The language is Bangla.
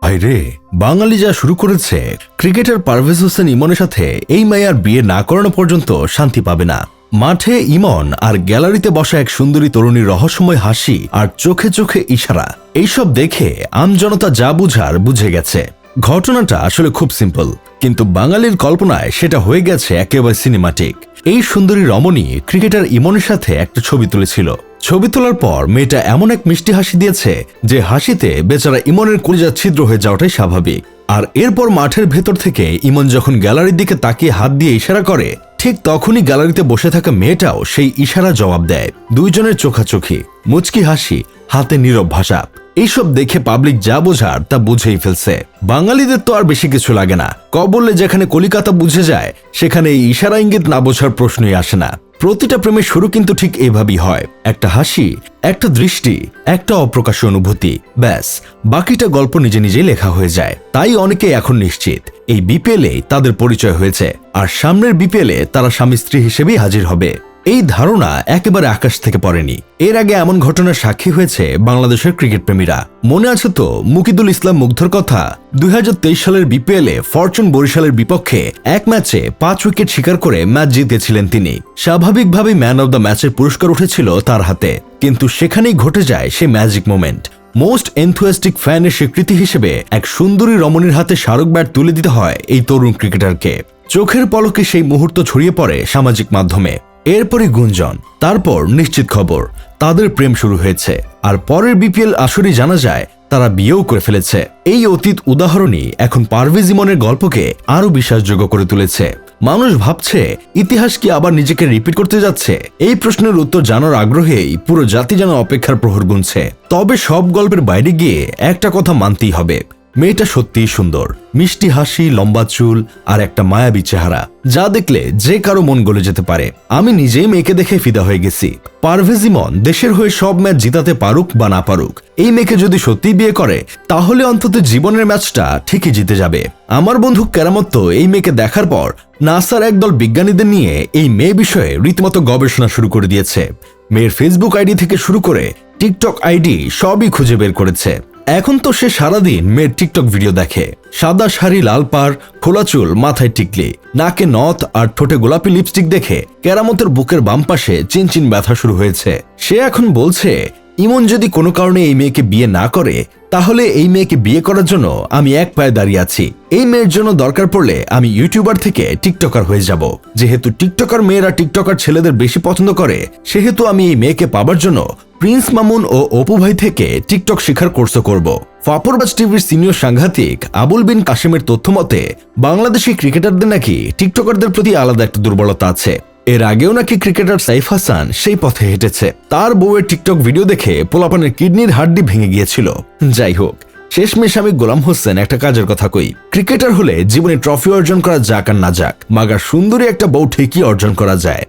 ভাইরে, বাঙালি যা শুরু করেছে। ক্রিকেটার পারভেজ হোসেন ইমনের সাথে এই মাইয়ার বিয়ে না করানো পর্যন্ত শান্তি পাবে না। মাঠে ইমন আর গ্যালারিতে বসা এক সুন্দরী তরুণীর রহস্যময় হাসি আর চোখে চোখে ইশারা, এইসব দেখে আমজনতা যা বুঝার বুঝে গেছে। ঘটনাটা আসলে খুব সিম্পল, কিন্তু বাঙালির কল্পনায় সেটা হয়ে গেছে একেবারে সিনেমাটিক। এই সুন্দরী রমণী ক্রিকেটার ইমনের সাথে একটা ছবি তুলেছিল। ছবি তোলার পর মেয়েটা এমন এক মিষ্টি হাসি দিয়েছে যে হাসিতে বেচারা ইমনের কলিজা ছিদ্র হয়ে যাওয়াটাই স্বাভাবিক। আর এরপর মাঠের ভেতর থেকে ইমন যখন গ্যালারির দিকে তাকিয়ে হাত দিয়ে ইশারা করে, ঠিক তখনই গ্যালারিতে বসে থাকা মেয়েটাও সেই ইশারা জবাব দেয়। দুইজনের চোখাচোখি, মুচকি হাসি, হাতে নীরব ভাষা। এইসব দেখে পাবলিক যা বোঝার তা বুঝেই ফেলছে। বাঙালিদের তো আর বেশি কিছু লাগে না, বললে যেখানে কলিকাতা বুঝে যায় সেখানে এই ইশারা ইঙ্গিত না বোঝার প্রশ্নই আসে না। প্রতিটা প্রেমের শুরু কিন্তু ঠিক এইভাবেই হয়, একটা হাসি, একটা দৃষ্টি, একটা অপ্রকাশ্য অনুভূতি, ব্যাস বাকিটা গল্প নিজে নিজেই লেখা হয়ে যায়। তাই অনেকে এখন নিশ্চিত এই বিপিএলে তাদের পরিচয় হয়েছে, আর সামনের বিপিএলে তারা স্বামী স্ত্রী হিসেবেই হাজির হবে। এই ধারণা একেবারে আকাশ থেকে পড়েনি। এর আগে এমন ঘটনার সাক্ষী হয়েছে বাংলাদেশের ক্রিকেট প্রেমীরা। মনে আছে তো মুকিদুল ইসলাম মুগ্ধর কথা? 2023 সালের বিপিএলে ফরচুন বরিশালের বিপক্ষে এক ম্যাচে 5 উইকেট শিকার করে ম্যাচ জিতেছিলেন তিনি। স্বাভাবিকভাবেই ম্যান অব দ্য ম্যাচের পুরস্কার উঠেছিল তার হাতে, কিন্তু সেখানেই ঘটে যায় সেই ম্যাজিক মোমেন্ট। মোস্ট এনথুয়াস্টিক ফ্যানের স্বীকৃতি হিসেবে এক সুন্দরী রমণীর হাতে স্মারক ব্যাট তুলে দিতে হয় এই তরুণ ক্রিকেটারকে। চোখের পলকে সেই মুহূর্ত ছড়িয়ে পড়ে সামাজিক মাধ্যমে। এরপরই গুঞ্জন, তারপর নিশ্চিত খবর তাদের প্রেম শুরু হয়েছে। আর পরের বিপিএল আসরেই জানা যায় তারা বিয়েও করে ফেলেছে। এই অতীত উদাহরণই এখন পারভেজ ইমনের গল্পকে আরো বিশ্বাসযোগ্য করে তুলেছে। মানুষ ভাবছে ইতিহাস কি আবার নিজেকে রিপিট করতে যাচ্ছে? এই প্রশ্নের উত্তর জানার আগ্রহেই পুরো জাতি যেন অপেক্ষার প্রহর গুনছে। তবে সব গল্পের বাইরে গিয়ে একটা কথা মানতেই হবে, মেয়েটা সত্যিই সুন্দর। মিষ্টি হাসি, লম্বা চুল আর একটা মায়াবী চেহারা, যা দেখলে যে কারো মন গলে যেতে পারে। আমি নিজেই মেয়েকে দেখে ফিদা হয়ে গেছি। পারভেজ ইমন দেশের হয়ে সব ম্যাচ জিতাতে পারুক বা না পারুক, এই মেয়েকে যদি সত্যিই বিয়ে করে তাহলে অন্তত জীবনের ম্যাচটা ঠিকই জিতে যাবে। আমার বন্ধু কেরামত তো এই মেয়েকে দেখার পর নাসার একদল বিজ্ঞানীদের নিয়ে এই মেয়ে বিষয়ে রীতিমতো গবেষণা শুরু করে দিয়েছে। মেয়ের ফেসবুক আইডি থেকে শুরু করে টিকটক আইডি সবই খুঁজে বের করেছে। এখন তো সে সারাদিন মেয়ের টিকটক ভিডিও দেখে। সাদা শাড়ি, লাল পাড়, খোলা চুল, মাথায় টিকলি, নাকে নথ আর ঠোঁটে গোলাপি লিপস্টিক দেখে কেরামতের বুকের বাম পাশে চিনচিন ব্যথা শুরু হয়েছে। সে এখন বলছে ইমন যদি কোনো কারণে এই মেয়েকে বিয়ে না করে তাহলে এই মেয়েকে বিয়ে করার জন্য আমি এক পায়ে দাঁড়িয়ে আছি। এই মেয়ের জন্য দরকার পড়লে আমি ইউটিউবার থেকে টিকটকার হয়ে যাব। যেহেতু টিকটকার মেয়েরা টিকটকার ছেলেদের বেশি পছন্দ করে, সেহেতু আমি এই মেয়েকে পাবার জন্য প্রিন্স মামুন ও অপু ভাই থেকে টিকটক শেখার কোর্সও করব। ফাপরবাজ টিভির সিনিয়র সাংঘাতিক আবুল বিন কাশেমের তথ্য মতে বাংলাদেশি ক্রিকেটারদের নাকি টিকটকারদের প্রতি আলাদা একটা দুর্বলতা আছে। এর আগেও নাকি ক্রিকেটার সাইফ হাসান সেই পথে হেঁটেছে। তার বউয়ের টিকটক ভিডিও দেখে পোলাপানের কিডনির হাড্ডি ভেঙে গিয়েছিল। যাই হোক, শেষমেশ আমি গোলাম হোসেন একটা কাজের কথা কই, ক্রিকেটার হলে জীবনে ট্রফি অর্জন করা যাক আর না যাক, মাগার সুন্দরী একটা বউ ঠিকই অর্জন করা যায়।